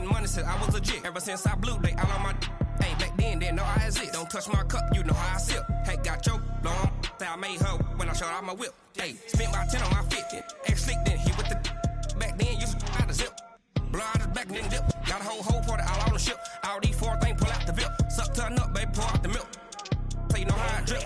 getting money since I was legit. Ever since I blew, they all on my hey, back then, didn't know I exist. Don't touch my cup, you know how I sip. Hey, got your long, say I made her when I showed out my whip. Hey, spent my 10 on my fit. Ex-slick, then he with the back then, used to out the zip. Blow out his back and then dip. Got a whole party all on the ship. All these 4 things, pull out the VIP. Suck to a nut, baby, pour out the milk. So you know how I drip.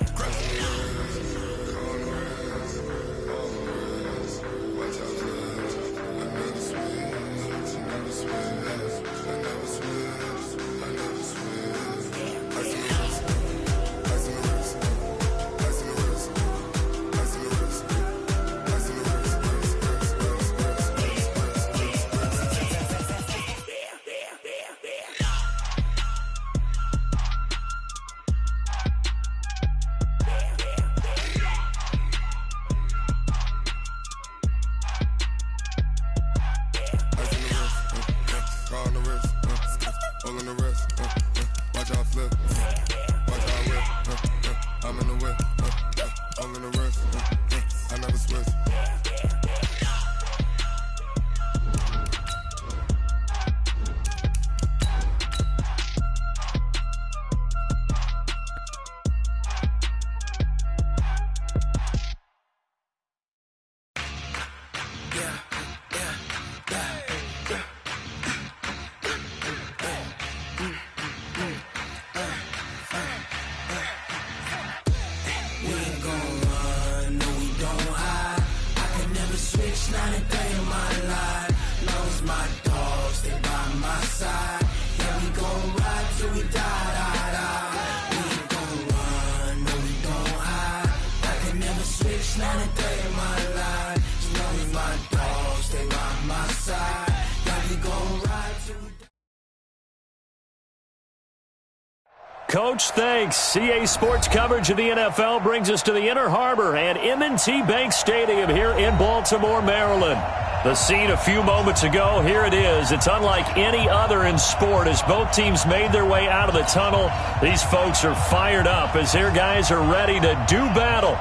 Coach, thanks. CA Sports coverage of the NFL brings us to the Inner Harbor and M&T Bank Stadium here in Baltimore, Maryland. The scene a few moments ago, here it is. It's unlike any other in sport as both teams made their way out of the tunnel. These folks are fired up as their guys are ready to do battle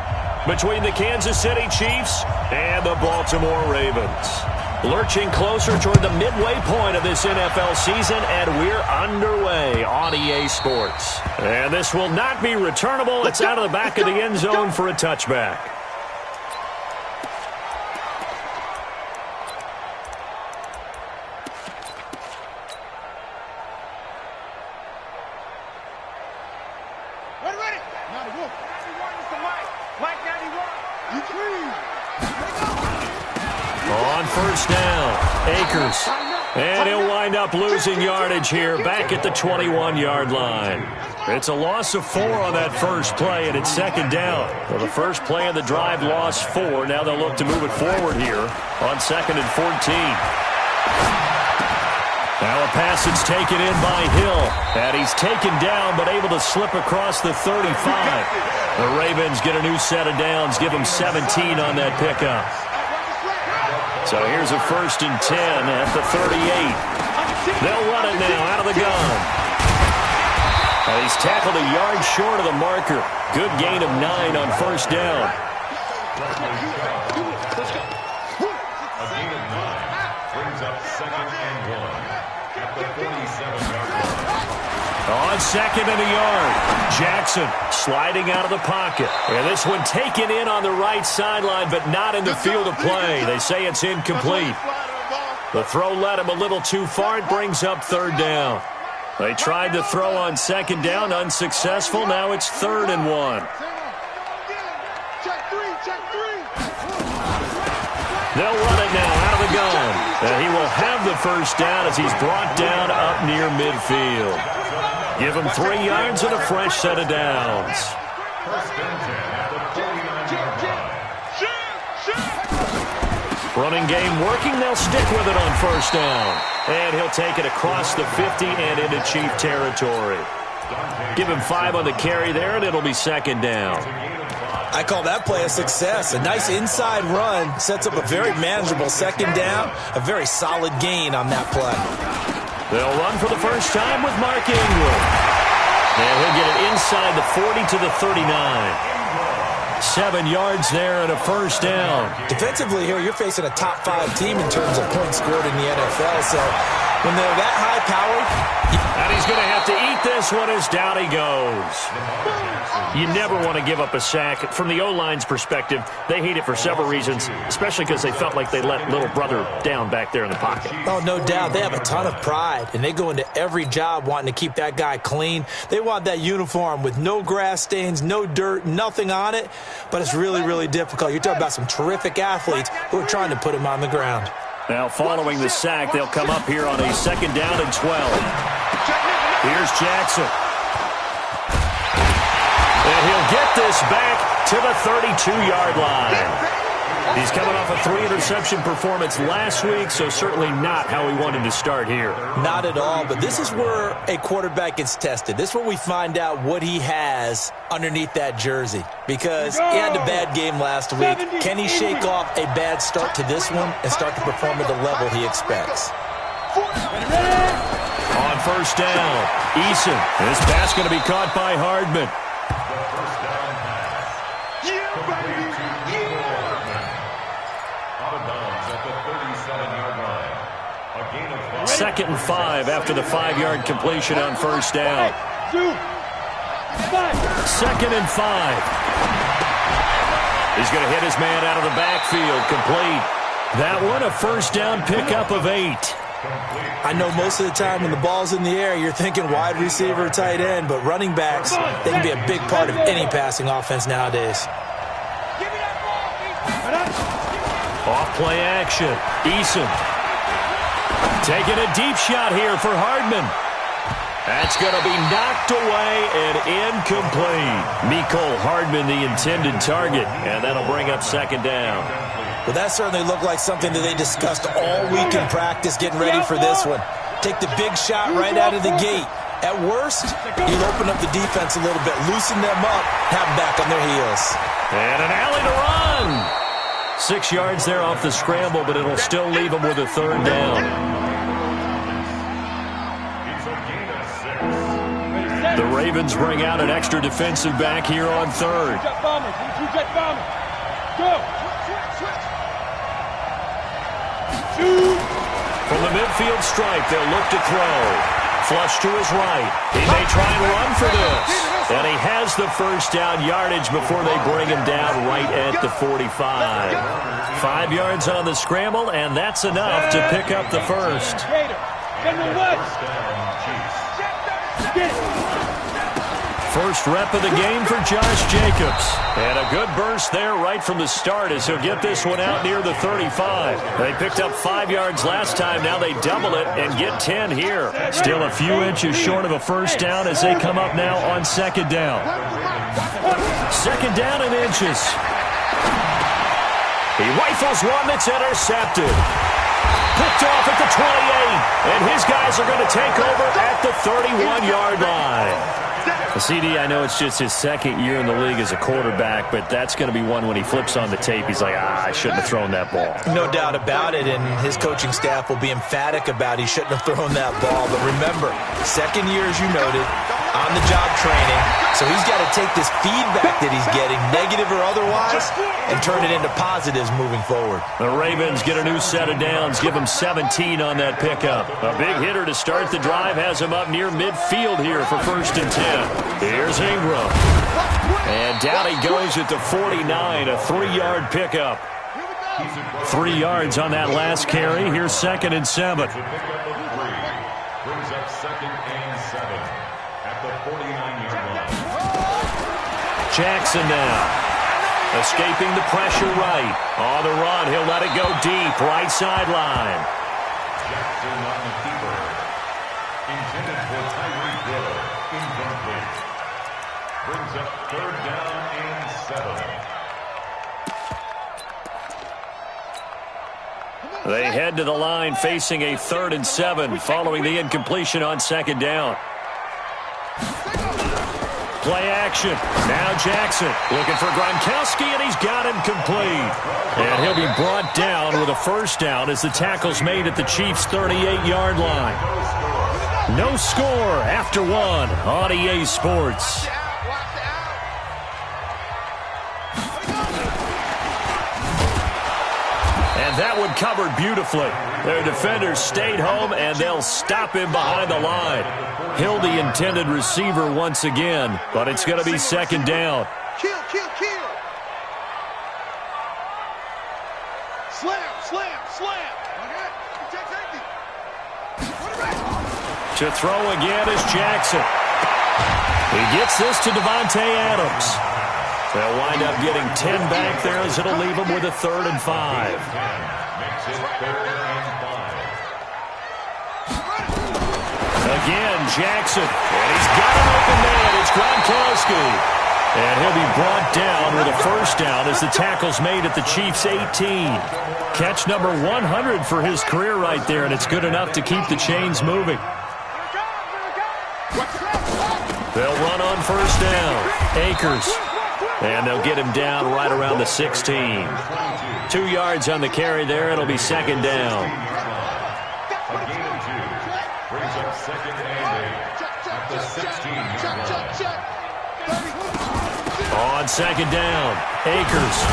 between the Kansas City Chiefs and the Baltimore Ravens. Lurching closer toward the midway point of this NFL season, and we're underway on EA Sports. And this will not be returnable. It's out of the back of the end zone for a touchback. Ready? 91 is the Mike 91. You clean. On first down, Akers. And he'll wind up losing yardage here back at the 21-yard line. It's a loss of 4 on that first play, and it's second down. Well, the first play of the drive lost 4. Now they'll look to move it forward here on 2nd and 14. Now a pass that's taken in by Hill. And he's taken down but able to slip across the 35. The Ravens get a new set of downs, give them 17 on that pickup. So here's a 1st and 10 at the 38. They'll run it now out of the gun. And he's tackled a yard short of the marker. Good gain of 9 on first down. A gain of 9 brings up 2nd and 1 at the 47-yard line. On 2nd and a yard, Jackson sliding out of the pocket. And this one taken in on the right sideline, but not in the field of play. They say it's incomplete. The throw led him a little too far. It brings up 3rd down. They tried to throw on 2nd down, unsuccessful. Now it's 3rd and 1. They'll run it now out of the gun. And he will have the first down as he's brought down up near midfield. Give him 3 yards and a fresh set of downs. First and 10 at the 49-yard line. Running game working. They'll stick with it on first down. And he'll take it across the 50 and into Chief territory. Give him 5 on the carry there, and it'll be 2nd down. I call that play a success. A nice inside run sets up a very manageable 2nd down. A very solid gain on that play. They'll run for the first time with Mark Ingram. And he'll get it inside the 40 to the 39. 7 yards there and a first down. Defensively here, you're facing a top 5 team in terms of points scored in the NFL, so When they're that high-powered. And he's going to have to eat this one as down he goes. You never want to give up a sack. From the O-line's perspective, they hate it for several reasons, especially because they felt like they let little brother down back there in the pocket. Oh, no doubt. They have a ton of pride, and they go into every job wanting to keep that guy clean. They want that uniform with no grass stains, no dirt, nothing on it, but it's really, really difficult. You're talking about some terrific athletes who are trying to put him on the ground. Now, following the sack, they'll come up here on a 2nd down and 12. Here's Jackson. And he'll get this back to the 32-yard line. He's coming off a 3-interception performance last week, so certainly not how he wanted to start here. Not at all, but this is where a quarterback gets tested. This is where we find out what he has underneath that jersey, because he had a bad game last week. Can he shake off a bad start to this one and start to perform at the level he expects? On 1st down, Eason. This pass going to be caught by Hardman. Second and 5 after the 5-yard completion on 1st down. 2nd and 5. He's going to hit his man out of the backfield, complete. That one a 1st down pickup of 8. I know most of the time when the ball's in the air, you're thinking wide receiver, tight end, but running backs, they can be a big part of any passing offense nowadays. Off play action. Eason. Taking a deep shot here for Hardman. That's going to be knocked away and incomplete. Mecole Hardman, the intended target, and that'll bring up 2nd down. Well, that certainly looked like something that they discussed all week in practice, getting ready for this one. Take the big shot right out of the gate. At worst, you'll open up the defense a little bit, loosen them up, have them back on their heels. And an alley to run. 6 yards there off the scramble, but it'll still leave them with a 3rd down. The Ravens bring out an extra defensive back here on 3rd. From the midfield stripe, they'll look to throw. Flush to his right. He may try and run for this. And he has the 1st down yardage before they bring him down right at the 45. 5 yards on the scramble, and that's enough to pick up the 1st. First rep of the game for Josh Jacobs. And a good burst there right from the start as he'll get this one out near the 35. They picked up 5 yards last time. Now they double it and get 10 here. Still a few inches short of a 1st down as they come up now on 2nd down. 2nd down in inches. He rifles one that's intercepted. Picked off at the 28. And his guys are going to take over at the 31-yard line. CD, I know it's just his 2nd year in the league as a quarterback, but that's going to be one when he flips on the tape. He's like, I shouldn't have thrown that ball. No doubt about it, and his coaching staff will be emphatic about he shouldn't have thrown that ball. But remember, 2nd year, as you noted, on-the-job training, so he's got to take this feedback that he's getting, negative or otherwise, and turn it into positives moving forward. The Ravens get a new set of downs, give him 17 on that pickup. A big hitter to start the drive has him up near midfield here for 1st and 10. Here's Ingram. And down he goes at the 49, a 3-yard pickup. 3 yards on that last carry. Here's 2nd and 7. Brings up 2nd and 7 at the 49-yard line. Jackson now. Escaping the pressure right. On the run, he'll let it go deep. Right sideline. Jackson on the keeper. Intended for Tyreek Hill. Incomplete. Brings up 3rd down and 7. They head to the line facing a 3rd and 7 following the incompletion on 2nd down. Play action. Now Jackson looking for Gronkowski, and he's got him complete. And he'll be brought down with a 1st down as the tackle's made at the Chiefs' 38-yard line. No score after 1 on EA Sports. And that would covered beautifully. Their defenders stayed home, and they'll stop him behind the line. He'll the intended receiver once again, but it's going to be second down. Kill. Slam. Okay. To throw again is Jackson. He gets this to Devontae Adams. They'll wind up getting 10 back there as it'll leave them with a 3rd and 5. Makes it 3rd and 5. Again, Jackson. And he's got an open man. It's Gronkowski. And he'll be brought down with a first down as the tackle's made at the Chiefs' 18. Catch number 100 for his career right there, and it's good enough to keep the chains moving. They'll run on first down. Akers. And they'll get him down right around the 16. 2 yards on the carry there. It'll be second down. A gain of 2. Brings up 2nd and 8 at the 16-yard line. On second down, Akers.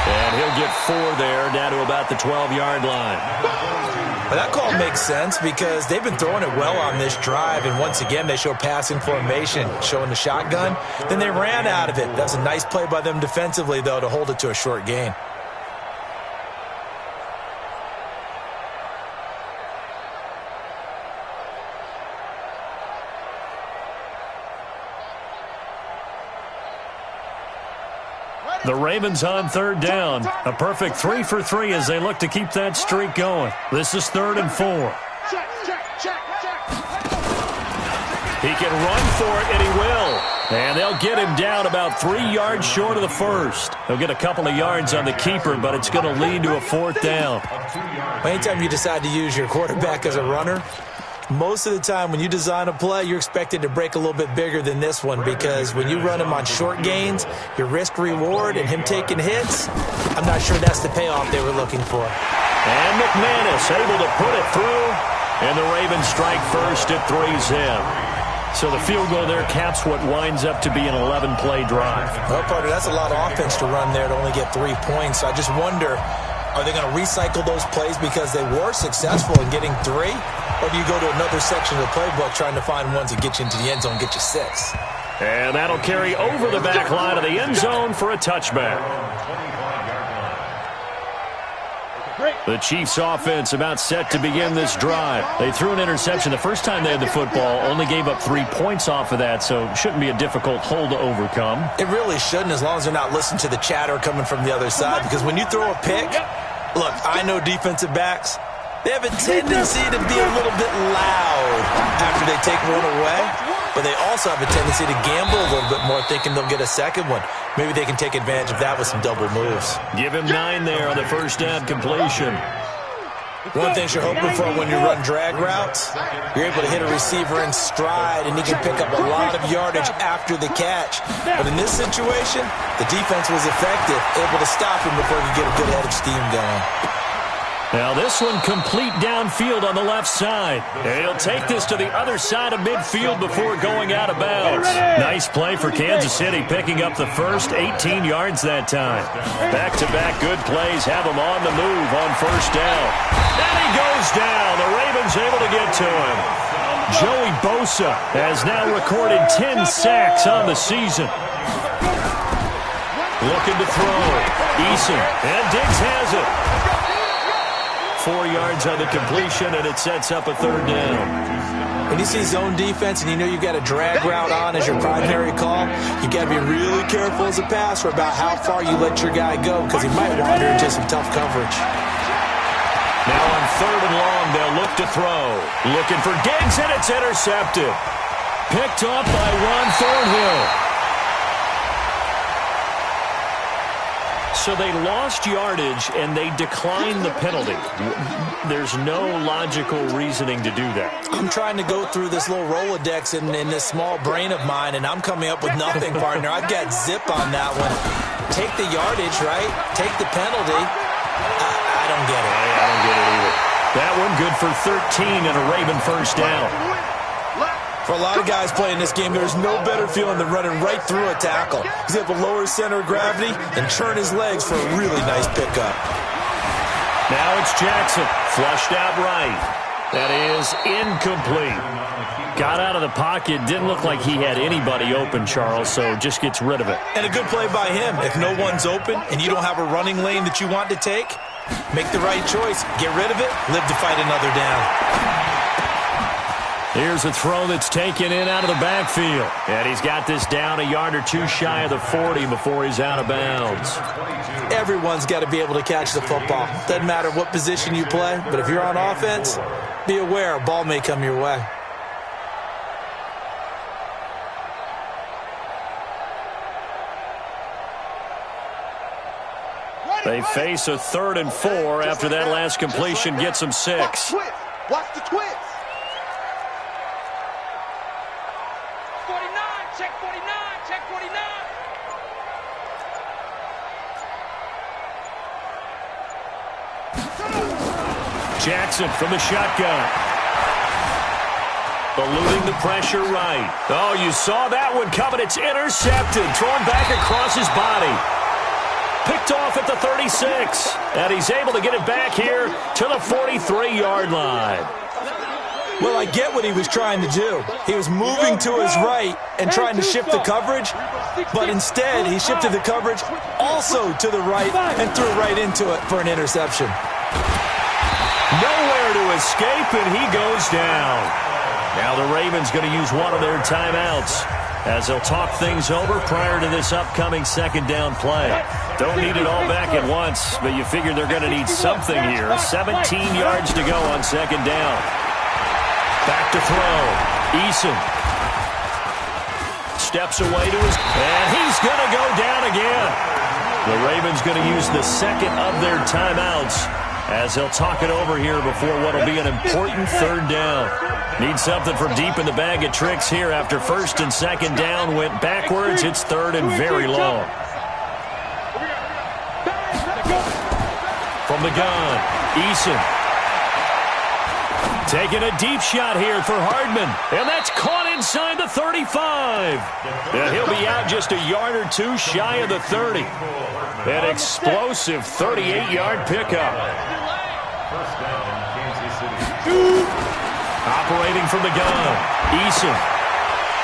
And he'll get 4 there, down to about the 12-yard line. Well, that call makes sense because they've been throwing it well on this drive, and once again they show passing formation, showing the shotgun. Then they ran out of it. That's a nice play by them defensively, though, to hold it to a short gain. The Ravens on 3rd down. A perfect 3 for 3 as they look to keep that streak going. This is 3rd and 4. He can run for it, and he will. And they'll get him down about 3 yards short of the first. He'll get a couple of yards on the keeper, but it's going to lead to a 4th down. Anytime you decide to use your quarterback as a runner, most of the time when you design a play, you're expected to break a little bit bigger than this one because when you run him on short gains, your risk-reward and him taking hits, I'm not sure that's the payoff they were looking for. And McManus able to put it through, and the Ravens strike first at 3-zip. So the field goal there caps what winds up to be an 11-play drive. Well, partner, that's a lot of offense to run there to only get 3 points. So I just wonder, are they going to recycle those plays because they were successful in getting 3? Or do you go to another section of the playbook trying to find ones that get you into the end zone, get you 6? And that'll carry over the back line of the end zone for a touchback. The Chiefs offense about set to begin this drive. They threw an interception the first time they had the football, only gave up 3 points off of that, so it shouldn't be a difficult hole to overcome. It really shouldn't, as long as they're not listening to the chatter coming from the other side, because when you throw a pick, look, I know defensive backs, they have a tendency to be a little bit loud after they take one away, but they also have a tendency to gamble a little bit more, thinking they'll get a second one. Maybe they can take advantage of that with some double moves. Give him 9 there on the first down completion. One thing you're hoping for when you run drag routes, you're able to hit a receiver in stride, and he can pick up a lot of yardage after the catch. But in this situation, the defense was effective, able to stop him before he could get a good head of steam going. Now this one complete downfield on the left side. And he'll take this to the other side of midfield before going out of bounds. Nice play for Kansas City, picking up the first 18 yards that time. Back-to-back good plays have him on the move on first down. And he goes down. The Ravens able to get to him. Joey Bosa has now recorded 10 sacks on the season. Looking to throw. Eason, and Diggs has it. 4 yards on the completion, and it sets up a third down. When you see zone defense and you know you've got a drag route on as your primary call, you've got to be really careful as a passer about how far you let your guy go because he might wander into some tough coverage. Now on 3rd and long, they'll look to throw. Looking for Diggs, and it's intercepted. Picked up by Ron Thornhill. So they lost yardage, and they declined the penalty. There's no logical reasoning to do that. I'm trying to go through this little Rolodex in this small brain of mine, and I'm coming up with nothing, partner. I've got zip on that one. Take the yardage, right? Take the penalty. I don't get it. I don't get it either. That one good for 13 and a Raven first down. For a lot of guys playing this game, there's no better feeling than running right through a tackle. He's able to lower his center of gravity and churn his legs for a really nice pickup. Now it's Jackson. Flushed out right. That is incomplete. Got out of the pocket. Didn't look like he had anybody open, Charles, so just gets rid of it. And a good play by him. If no one's open and you don't have a running lane that you want to take, make the right choice. Get rid of it. Live to fight another down. Here's a throw that's taken in out of the backfield. And he's got this down a yard or two shy of the 40 before he's out of bounds. Everyone's got to be able to catch the football. Doesn't matter what position you play, but if you're on offense, be aware a ball may come your way. They face a 3rd and 4 after that last completion gets them 6. Watch the twist. 49, check 49, check 49. Jackson from the shotgun. Eluding the pressure right. Oh, you saw that one coming. It's intercepted. Thrown back across his body. Picked off at the 36. And he's able to get it back here to the 43-yard line. Well, I get what he was trying to do. He was moving to his right and trying to shift the coverage, but instead he shifted the coverage also to the right and threw right into it for an interception. Nowhere to escape, and he goes down. Now the Ravens going to use one of their timeouts as they'll talk things over prior to this upcoming 2nd down play. Don't need it all back at once, but you figure they're going to need something here. 17 yards to go on 2nd down. Back to throw. Eason steps away to his... And he's going to go down again. The Ravens going to use the 2nd of their timeouts as they'll talk it over here before what will be an important 3rd down. Need something from deep in the bag of tricks here after 1st and 2nd down went backwards. It's 3rd and very long. From the gun, Eason. Taking a deep shot here for Hardman. And that's caught inside the 35. And he'll be out just a yard or two shy of the 30. An explosive 38-yard pickup. First down, Kansas City. Operating from the gun, Eason.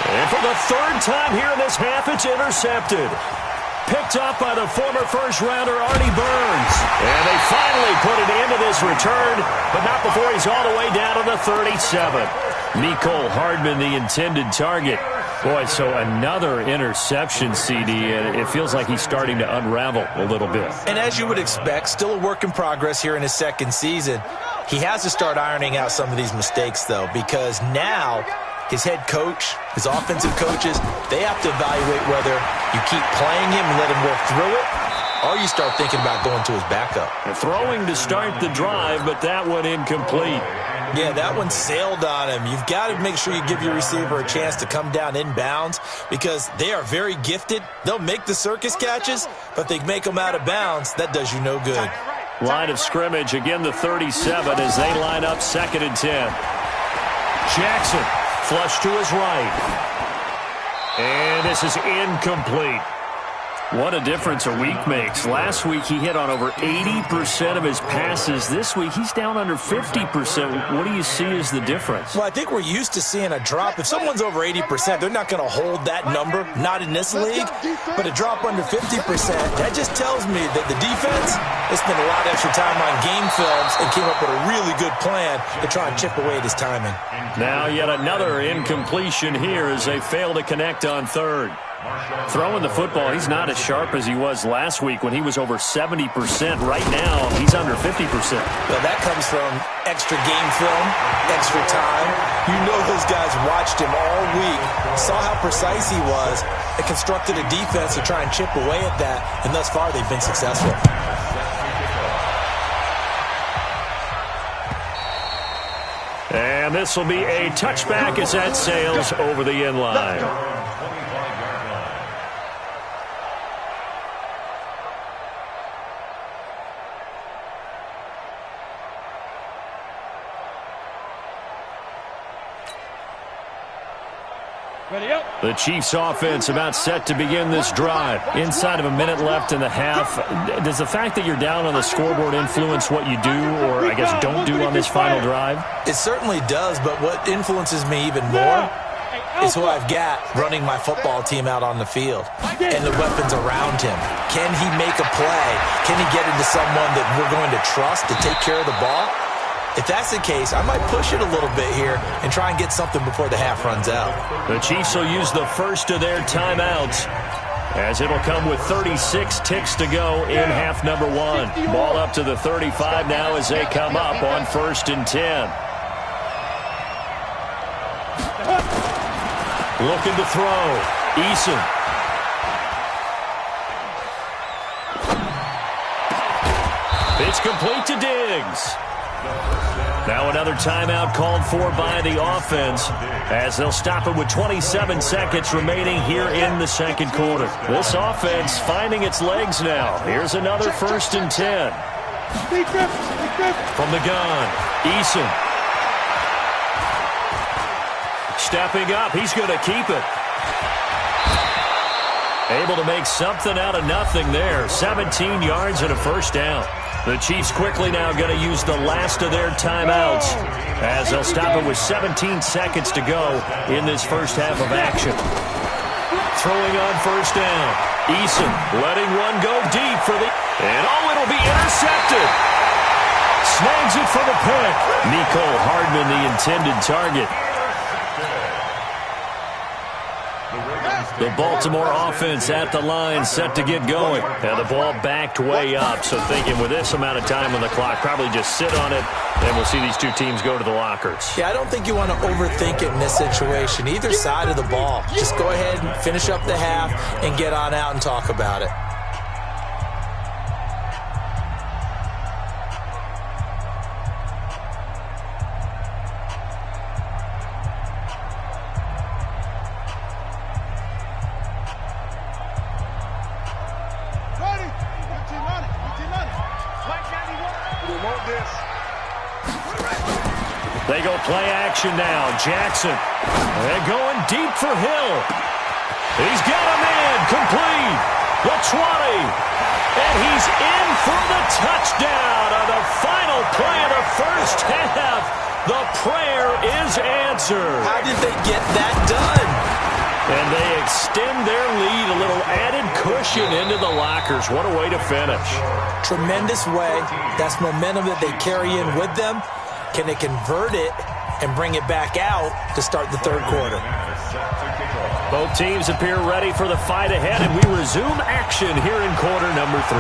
And for the 3rd time here in this half, it's intercepted. Picked up by the former first-rounder Artie Burns. And they finally put an end to this return, but not before he's all the way down to the 37. Mecole Hardman, the intended target. Boy, so another interception, CD, and it feels like he's starting to unravel a little bit. And as you would expect, still a work in progress here in his 2nd season. He has to start ironing out some of these mistakes, though, because now his head coach, his offensive coaches, they have to evaluate whether you keep playing him and let him work through it, or you start thinking about going to his backup. Throwing to start the drive, but that one incomplete. Yeah, that one sailed on him. You've got to make sure you give your receiver a chance to come down inbounds because they are very gifted. They'll make the circus catches, but they make them out of bounds. That does you no good. Line of scrimmage, again the 37 as they line up 2nd and 10. Jackson, flush to his right. And this is incomplete. What a difference a week makes. Last week he hit on over 80% of his passes. This week he's down under 50%. What do you see as the difference? Well, I think we're used to seeing a drop. If someone's over 80%, they're not going to hold that number, not in this league. But a drop under 50%, that just tells me that the defense has spent a lot of extra time on game films and came up with a really good plan to try and chip away at his timing. Now yet another incompletion here as they fail to connect on 3rd. Throwing the football, he's not as sharp as he was last week when he was over 70%. Right now, he's under 50%. Well, that comes from extra game film, extra time. You know those guys watched him all week, saw how precise he was, and constructed a defense to try and chip away at that, and thus far they've been successful. And this will be a touchback as that sails over the end line. The Chiefs offense about set to begin this drive. Inside of a minute left in the half. Does the fact that you're down on the scoreboard influence what you do, or I guess don't do on this final drive? It certainly does, but what influences me even more is who I've got running my football team out on the field and the weapons around him. Can he make a play? Can he get into someone that we're going to trust to take care of the ball? If that's the case, I might push it a little bit here and try and get something before the half runs out. The Chiefs will use the first of their timeouts, as it'll come with 36 ticks to go in half number 1. Ball up to the 35 now as they come up on 1st and 10. Looking to throw. Eason. It's complete to Diggs. Now another timeout called for by the offense, as they'll stop it with 27 seconds remaining here in the second quarter. This offense finding its legs now. Here's another 1st and 10. From the gun, Eason. Stepping up, he's going to keep it. Able to make something out of nothing there. 17 yards and a first down. The Chiefs quickly now going to use the last of their timeouts, as they'll stop it with 17 seconds to go in this first half of action. Throwing on 1st down. Eason letting one go deep for the... And it'll be intercepted. Snags it for the pick. Nicole Hardman, the intended target. The Baltimore offense at the line, set to get going. And the ball backed way up, so thinking with this amount of time on the clock, probably just sit on it, and we'll see these two teams go to the lockers. Yeah, I don't think you want to overthink it in this situation, either side of the ball. Just go ahead and finish up the half and get on out and talk about it. They go play action now. Jackson. They're going deep for Hill. He's got a man complete. The 20. And he's in for the touchdown on the final play of the first half. The prayer is answered. How did they get that done? And they extend their lead, a little added cushion into the lockers. What a way to finish. Tremendous way. That's momentum that they carry in with them. Can they convert it and bring it back out to start the third quarter? Both teams appear ready for the fight ahead, and we resume action here in quarter number 3.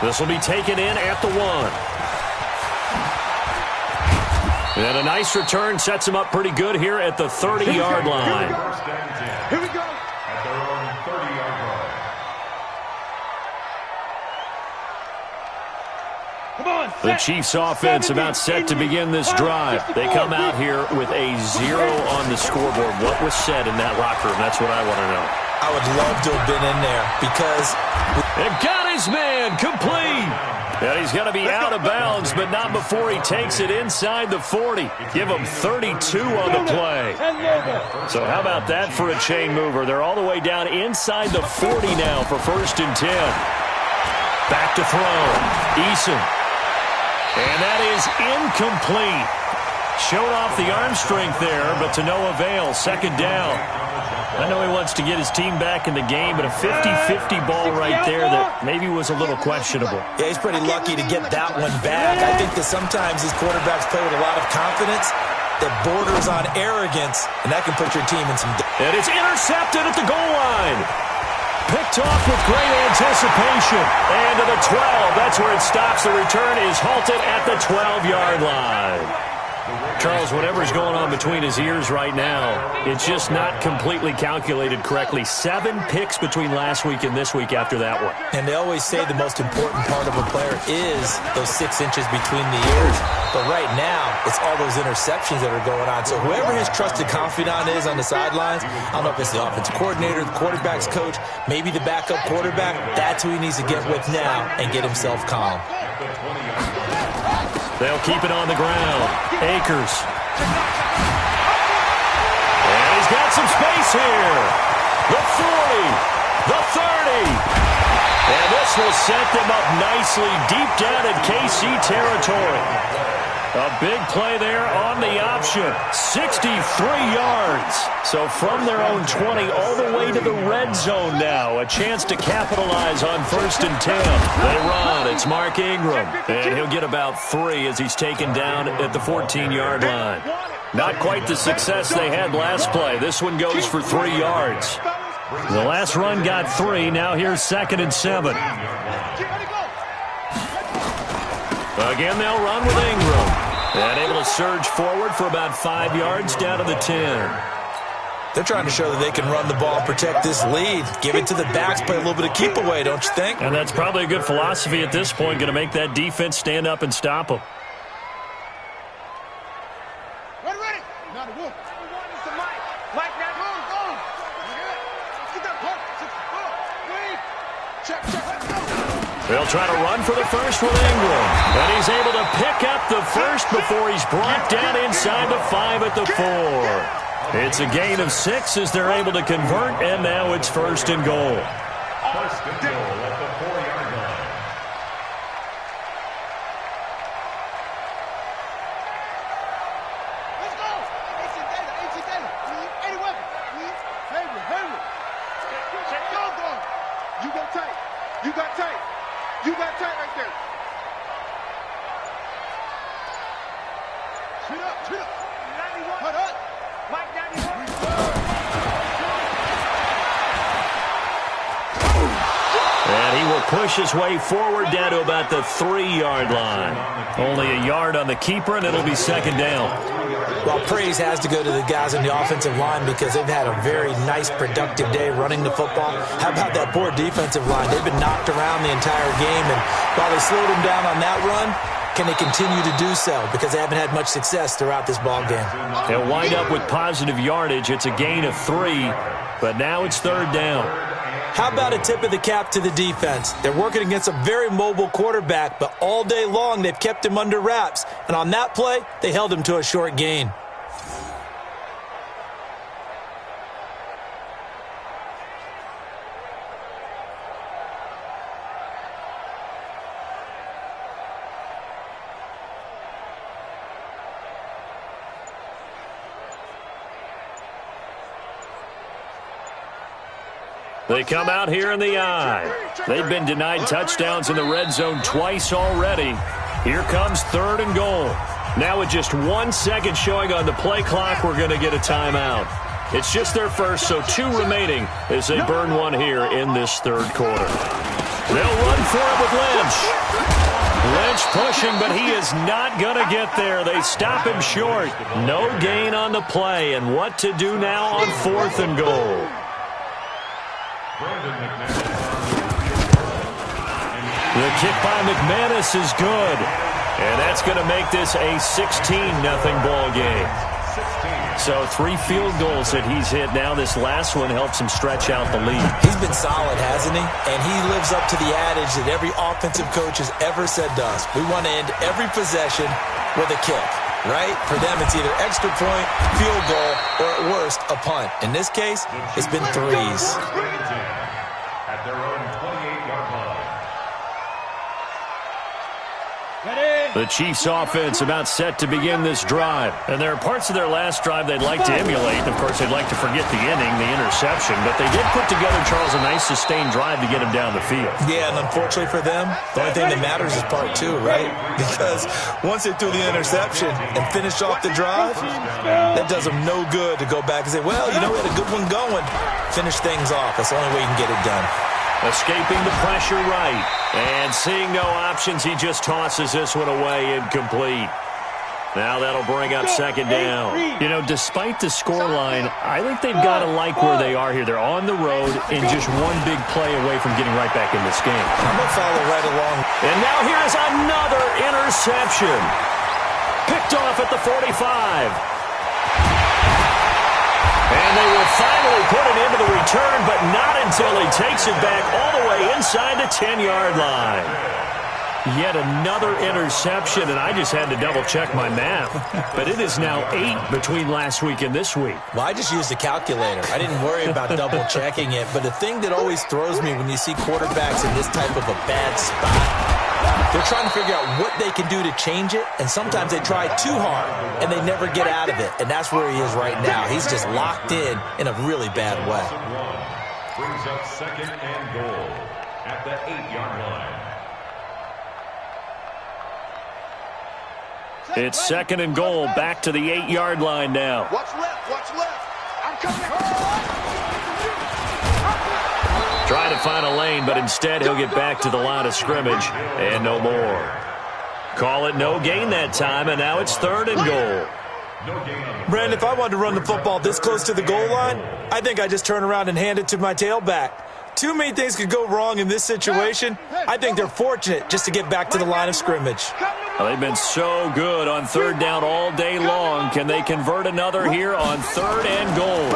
This will be taken in at the 1. And a nice return sets him up pretty good here at the 30-yard line. Here we go. At their own 30-yard line. The Chiefs offense about set to begin this drive. They come out here with a 0 on the scoreboard. What was said in that locker room? That's what I want to know. I would love to have been in there because... They've got his man complete. And he's going to be out of bounds, but not before he takes it inside the 40. Give him 32 on the play. So how about that for a chain mover? They're all the way down inside the 40 now for 1st and 10. Back to throw. Eason. And that is incomplete. Showed off the arm strength there, but to no avail. 2nd down. I know he wants to get his team back in the game, but a 50-50 ball right there that maybe was a little questionable. Yeah, he's pretty lucky to get that one back. I think that sometimes these quarterbacks play with a lot of confidence that borders on arrogance, and that can put your team in some... And it's intercepted at the goal line. Picked off with great anticipation. And to the 12. That's where it stops. The return is halted at the 12-yard line. Charles, whatever's going on between his ears right now, it's just not completely calculated correctly. 7 picks between last week and this week after that one. And they always say the most important part of a player is those 6 inches between the ears. But right now, it's all those interceptions that are going on. So whoever his trusted confidant is on the sidelines, I don't know if it's the offensive coordinator, the quarterback's coach, maybe the backup quarterback, that's who he needs to get with now and get himself calm. They'll keep it on the ground. Akers. got some space here. The 40, the 30. And this will set them up nicely deep down in KC territory. A big play there on the option. 63 yards. So from their own 20 all the way to the red zone now. A chance to capitalize on 1st and 10. They run. It's Mark Ingram. And he'll get about 3 as he's taken down at the 14-yard line. Not quite the success they had last play. This one goes for 3 yards. The last run got 3. Now here's 2nd and 7. Again, they'll run with Ingram. And able to surge forward for about 5 yards down to the 10. They're trying to show that they can run the ball, protect this lead. Give it to the backs, play a little bit of keep away, don't you think? And that's probably a good philosophy at this point, going to make that defense stand up and stop them. Ready. Now the wolf. One is the Mike. Mike now. Go. Get that puck. Check. Let's go. They'll try to run for the first with Ingram. And he's able to pick up the first before he's brought down inside the 5 at the 4. It's a gain of 6 as they're able to convert, and now it's 1st and goal. First and goal at the 4-yard line. Let's go. 18 Taylor. 80 weapon. Henry. Go. You got tight. You got tight right there. Shoot up. 91. Put up. Mike 91. And he will push his way forward down to about the 3-yard line. Only a yard on the keeper, and it'll be 2nd down. Well, praise has to go to the guys on the offensive line because they've had a very nice, productive day running the football. How about that poor defensive line? They've been knocked around the entire game, and while they slowed them down on that run, can they continue to do so? Because they haven't had much success throughout this ball game. They'll wind up with positive yardage. It's a gain of 3, but now it's 3rd down. How about a tip of the cap to the defense? They're working against a very mobile quarterback, but all day long they've kept him under wraps. And on that play, they held him to a short gain. They come out here in the eye. They've been denied touchdowns in the red zone twice already. Here comes 3rd and goal. Now with just 1 second showing on the play clock, we're going to get a timeout. It's just their first, so 2 remaining as they burn one here in this 3rd quarter. They'll run for it with Lynch. Lynch pushing, but he is not going to get there. They stop him short. No gain on the play, and what to do now on 4th and goal. The kick by McManus is good. And that's going to make this a 16-0 ball game. So 3 field goals that he's hit now. This last one helps him stretch out the lead. He's been solid, hasn't he? And he lives up to the adage that every offensive coach has ever said to us. We want to end every possession with a kick, right? For them, it's either extra point, field goal, or at worst, a punt. In this case, it's been 3s. At their own 28-yard line. The Chiefs' offense about set to begin this drive. And there are parts of their last drive they'd like to emulate. Of course, they'd like to forget the inning, the interception. But they did put together, Charles, a nice sustained drive to get him down the field. Yeah, and unfortunately for them, the only thing that matters is part 2, right? Because once they threw the interception and finished off the drive, that does them no good to go back and say, well, you know, we had a good one going. Finish things off. That's the only way you can get it done. Escaping the pressure right. And seeing no options, he just tosses this one away incomplete. Now that'll bring up 2nd down. You know, despite the scoreline, I think they've got to like where they are here. They're on the road and just one big play away from getting right back in this game. I'm going to follow right along. And now here's another interception. Picked off at the 45. And they will finally put it into the return, but not until he takes it back all the way inside the 10-yard line. Yet another interception, and I just had to double-check my math. But it is now 8 between last week and this week. Well, I just used a calculator. I didn't worry about double-checking it. But the thing that always throws me when you see quarterbacks in this type of a bad spot, they're trying to figure out what they can do to change it, and sometimes they try too hard, and they never get out of it. And that's where he is right now. He's just locked in a really bad way. Brings up second and goal at the 8-yard line. It's second and goal, back to the 8-yard line now. Watch left, watch left. I'm coming. Trying to find a lane, but instead he'll get back to the line of scrimmage and no more. Call it no gain that time, and now it's third and goal. Brandon, if I wanted to run the football this close to the goal line, I think I just turn around and hand it to my tailback. Too many things could go wrong in this situation. I think they're fortunate just to get back to the line of scrimmage. Well, they've been so good on third down all day long. Can they convert another here on third and goal?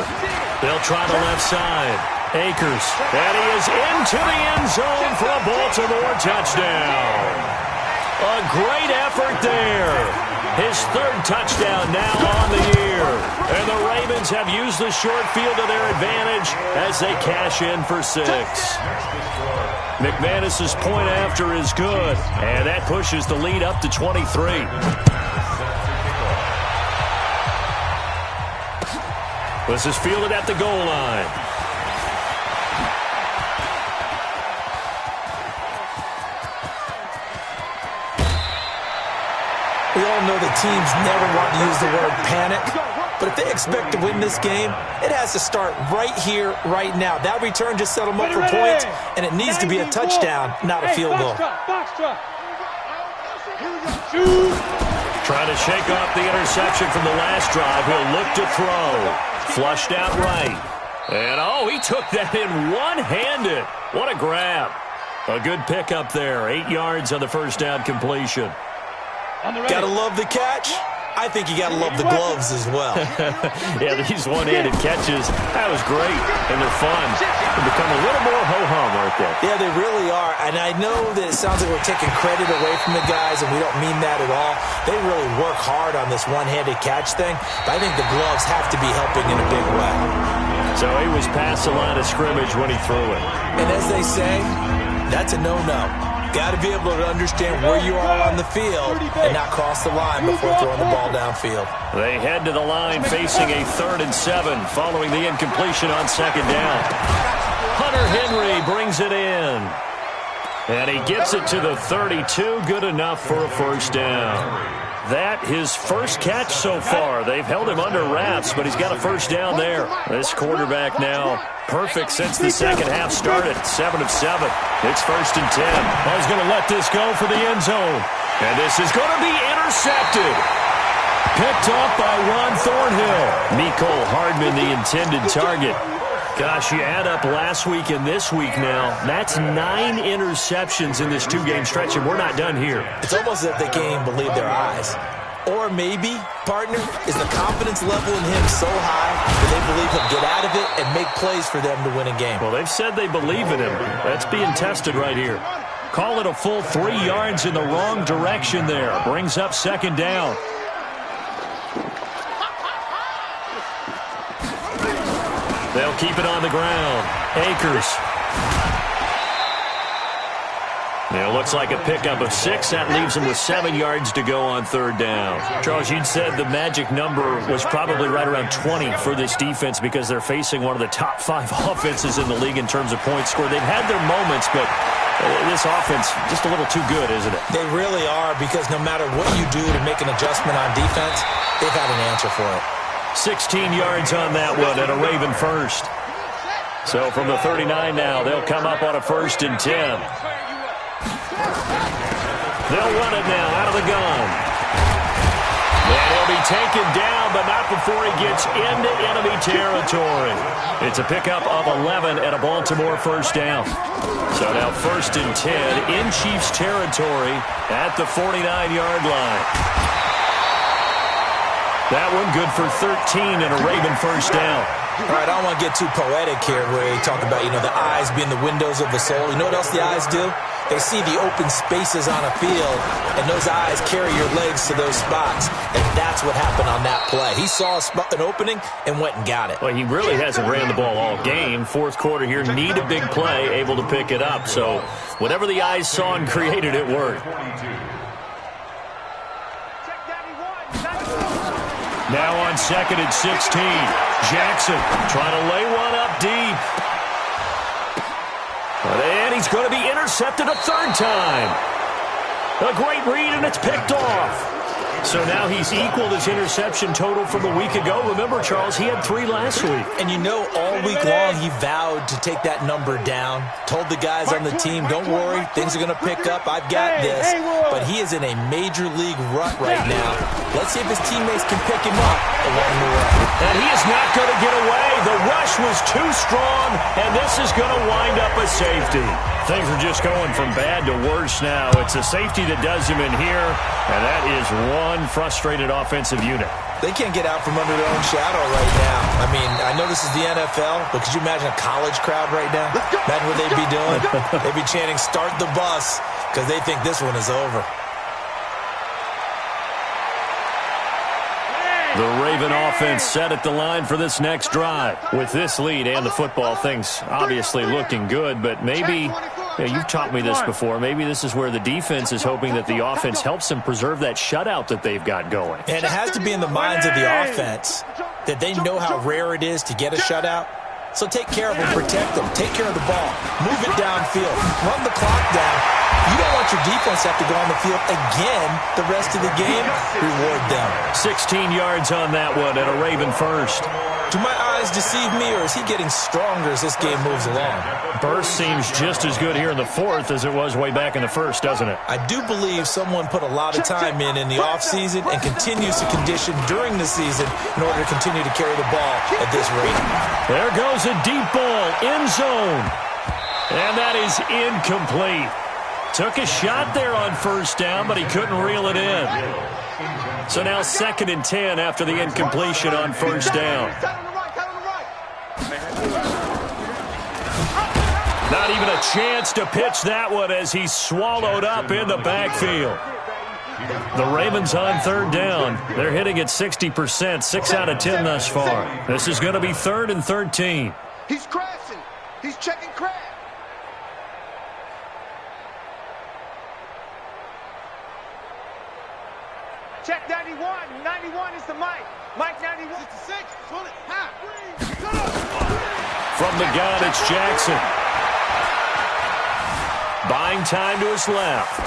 They'll try the left side. Akers, and he is into the end zone for a Baltimore touchdown. A great effort there. His third touchdown now on the year. And the Ravens have used the short field to their advantage as they cash in for 6. McManus's point after is good, and that pushes the lead up to 23. This is fielded at the goal line. We all know the teams never want to use the word panic, but if they expect to win this game, it has to start right here, right now. That return just set them up for points, and it needs to be a touchdown, not a field goal. Trying to shake off the interception from the last drive. He'll look to throw. Flushed out right. And, oh, he took that in one-handed. What a grab. A good pickup there. 8 yards on the first down completion. Gotta love the catch. I think you gotta love the gloves as well. Yeah, these one-handed catches, that was great, and they're fun. They become a little more ho-hum right there. Yeah, they really are, and I know that it sounds like we're taking credit away from the guys, and we don't mean that at all. They really work hard on this one-handed catch thing, but I think the gloves have to be helping in a big way. So he was past the line of scrimmage when he threw it. And as they say, that's a no-no. Got to be able to understand where you are on the field and not cross the line before throwing the ball downfield. They head to the line facing a 3rd and 7 following the incompletion on second down. Hunter Henry brings it in. And he gets it to the 32. Good enough for a first down. That his first catch so far. They've held him under wraps, but he's got a first down there. This quarterback now perfect since the second half started. 7 of 7. It's 1st and 10. Well, he's going to let this go for the end zone. And this is going to be intercepted. Picked up by Ron Thornhill. Mecole Hardman, the intended target. Gosh, you add up last week and this week now. That's 9 interceptions in this 2-game stretch, and we're not done here. It's almost as if they can't even believe their eyes. Or maybe, partner, is the confidence level in him so high that they believe he'll get out of it and make plays for them to win a game. Well, they've said they believe in him. That's being tested right here. Call it a full 3 yards in the wrong direction there. Brings up second down. They'll keep it on the ground. Akers. It looks like a pickup of 6. That leaves them with 7 yards to go on third down. Charles, you'd said the magic number was probably right around 20 for this defense because they're facing one of the top 5 offenses in the league in terms of points scored. They've had their moments, but this offense just a little too good, isn't it? They really are, because no matter what you do to make an adjustment on defense, they've had an answer for it. 16 yards on that one and a Raven first. So from the 39 now, they'll come up on a 1st and 10. They'll run it now out of the gun. And he'll be taken down, but not before he gets into enemy territory. It's a pickup of 11 and a Baltimore first down. So now 1st and 10 in Chiefs territory at the 49-yard line. That one good for 13 and a Raven first down. All right, I don't want to get too poetic here where you talk about, the eyes being the windows of the soul. You know what else the eyes do? They see the open spaces on a field, and those eyes carry your legs to those spots, and that's what happened on that play. He saw an opening and went and got it. Well, he really hasn't ran the ball all game. Fourth quarter here, need a big play, able to pick it up. So whatever the eyes saw and created, it worked. Now on second and 16, Jackson trying to lay one up deep. And he's going to be intercepted a third time. A great read, and it's picked off. So now he's equaled his interception total from a week ago. Remember, Charles, he had 3 last week. And all week long he vowed to take that number down. Told the guys on the team, don't worry, things are going to pick up. I've got this. But he is in a major league rut right now. Let's see if his teammates can pick him up along the way. And he is not going to get away. The rush was too strong, and this is going to wind up a safety. Things are just going from bad to worse now. It's a safety that does him in here, and that is one frustrated offensive unit. They can't get out from under their own shadow right now. I mean, I know this is the NFL, but could you imagine a college crowd right now? Imagine what they'd be doing. They'd be chanting, "Start the bus," because they think this one is over. The Raven offense set at the line for this next drive. With this lead and the football, things obviously looking good, but maybe, you've taught me this before, maybe this is where the defense is hoping that the offense helps them preserve that shutout that they've got going. And it has to be in the minds of the offense that they know how rare it is to get a shutout. So take care of them, protect them, take care of the ball, move it downfield, run the clock down. You don't want your defense to have to go on the field again the rest of the game. Reward them. 16 yards on that one and a Raven first. Do my eyes deceive me, or is he getting stronger as this game moves along? Burst seems just as good here in the fourth as it was way back in the first, doesn't it? I do believe someone put a lot of time in the offseason and continues to condition during the season in order to continue to carry the ball at this rate. There goes a deep ball, end zone. And that is incomplete. Took a shot there on first down, but he couldn't reel it in. So now 2nd and 10 after the incompletion on first down. Not even a chance to pitch that one as he's swallowed up in the backfield. The Ravens on third down. They're hitting at 60%, 6 out of 10 thus far. This is going to be 3rd and 13. He's crashing. He's checking crash. Check 91. 91 is the mic. Mike 91. 66. Pull it. Half. From the gun, it's Jackson. Buying time to his left.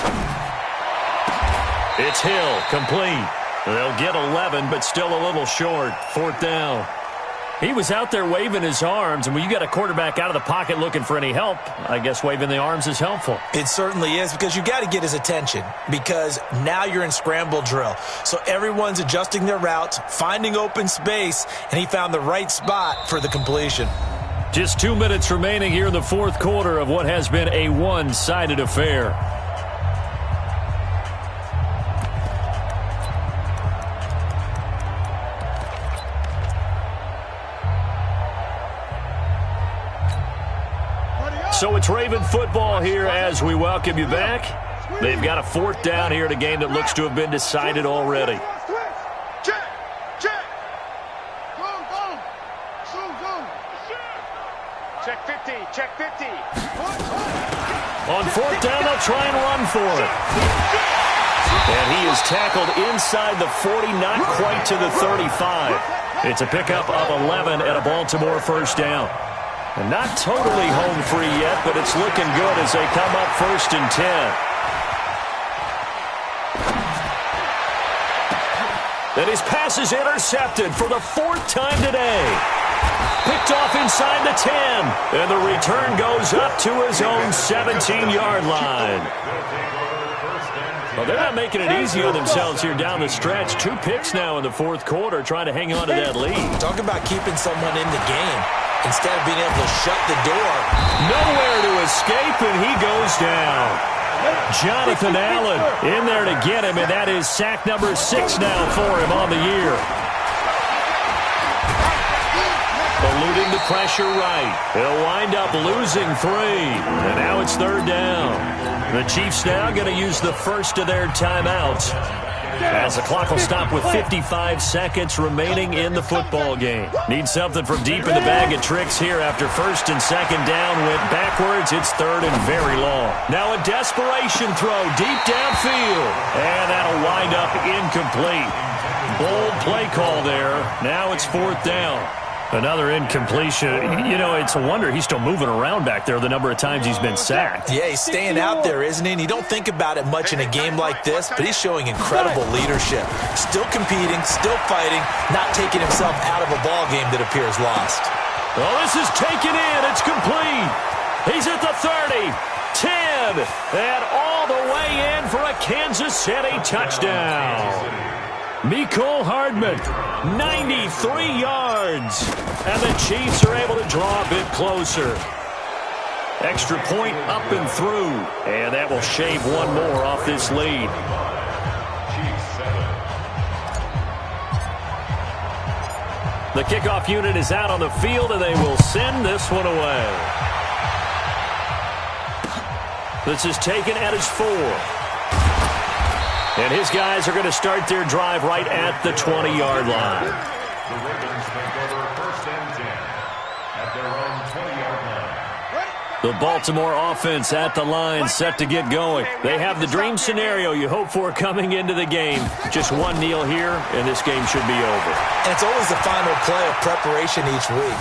It's Hill, complete. They'll get 11, but still a little short. 4th down. He was out there waving his arms, and when you got a quarterback out of the pocket looking for any help, I guess waving the arms is helpful. It certainly is, because you got to get his attention, because now you're in scramble drill. So everyone's adjusting their routes, finding open space, and he found the right spot for the completion. Just 2 minutes remaining here in the fourth quarter of what has been a one-sided affair. So it's Raven football here as we welcome you back. They've got a 4th down here in a game that looks to have been decided already. Check. Check. Go. Check 50. Check 50. On 4th down, they'll try and run for it. And he is tackled inside the 40, not quite to the 35. It's a pickup of 11 at a Baltimore first down. And not totally home free yet, but it's looking good as they come up 1st and 10. And his pass is intercepted for the 4th time today. Picked off inside the 10. And the return goes up to his own 17-yard line. Well, they're not making it easy on themselves here down the stretch. 2 picks now in the fourth quarter, trying to hang on to that lead. Talk about keeping someone in the game instead of being able to shut the door. Nowhere to escape, and he goes down. Jonathan Allen in there to get him, and that is sack number 6 now for him on the year. the pressure right. He'll wind up losing 3. And now it's 3rd down. The Chiefs now going to use the first of their timeouts, as the clock will stop with 55 seconds remaining in the football game. Need something from deep in the bag of tricks here after 1st and 2nd down went backwards. It's 3rd and very long. Now a desperation throw deep downfield. And that'll wind up incomplete. Bold play call there. Now it's 4th down. Another incompletion. You know, it's a wonder he's still moving around back there the number of times he's been sacked. Yeah, he's staying out there, isn't he? And you don't think about it much in a game like this, but he's showing incredible leadership. Still competing, still fighting, not taking himself out of a ball game that appears lost. Well, this is taken in. It's complete. He's at the 30, 10, and all the way in for a Kansas City touchdown. Mecole Hardman, 93 yards. And the Chiefs are able to draw a bit closer. Extra point up and through. And that will shave one more off this lead. The kickoff unit is out on the field, and they will send this one away. This is taken at his 4. And his guys are going to start their drive right at the 20-yard line. The Ravens take over 1st and 10 at their own 20-yard line. The Baltimore offense at the line, set to get going. They have the dream scenario you hope for coming into the game. Just one kneel here, and this game should be over. And it's always the final play of preparation each week.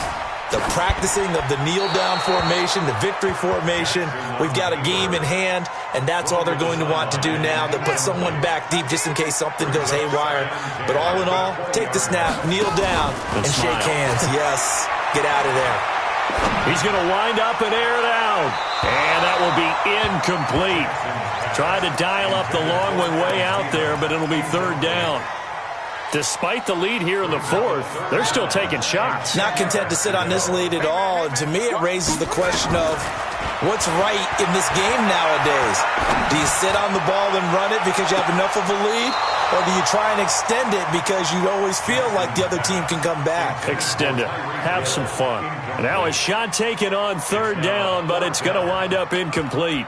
The practicing of the kneel-down formation, the victory formation. We've got a game in hand, and that's all they're going to want to do now. They'll put someone back deep just in case something goes haywire. But all in all, take the snap, kneel down, and shake hands. Yes, get out of there. He's going to wind up and air it out. And that will be incomplete. Tried to dial up the long one way out there, but it'll be 3rd down. Despite the lead here in the 4th, they're still taking shots. Not content to sit on this lead at all. And to me, it raises the question of what's right in this game nowadays. Do you sit on the ball and run it because you have enough of a lead? Or do you try and extend it because you always feel like the other team can come back? Extend it. Have some fun. Now a shot taken on 3rd down, but it's going to wind up incomplete.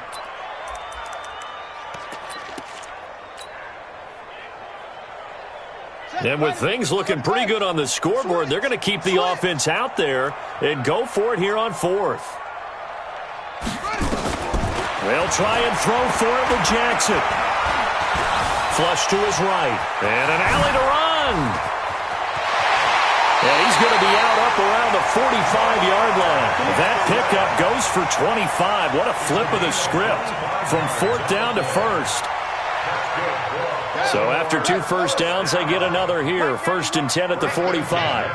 And with things looking pretty good on the scoreboard, they're going to keep the offense out there and go for it here on 4th. They'll try and throw for it with Jackson. Flush to his right. And an alley to run. And he's going to be out up around the 45-yard line. That pickup goes for 25. What a flip of the script from 4th down to 1st. So after 2 first downs, they get another here. 1st and 10 at the 45.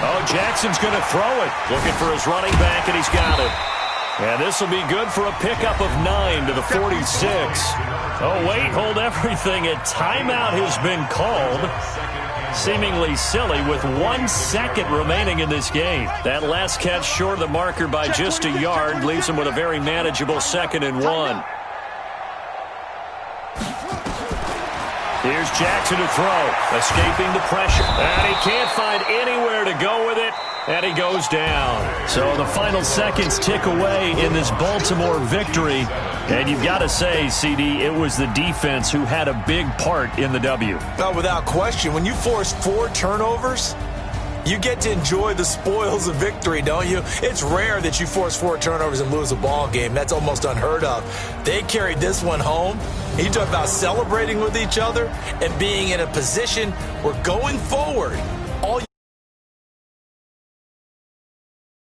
Oh, Jackson's going to throw it. Looking for his running back, and he's got it. And this will be good for a pickup of 9 to the 46. Oh, wait, hold everything. A timeout has been called. Seemingly silly with 1 second remaining in this game. That last catch short of the marker by just a yard leaves him with a very manageable 2nd and 1. Here's Jackson to throw, escaping the pressure. And he can't find anywhere to go with it, and he goes down. So the final seconds tick away in this Baltimore victory. And you've got to say, CD, it was the defense who had a big part in the W. No, without question. When you force 4 turnovers, you get to enjoy the spoils of victory, don't you? It's rare that you force 4 turnovers and lose a ball game. That's almost unheard of. They carried this one home. You talk about celebrating with each other and being in a position where going forward,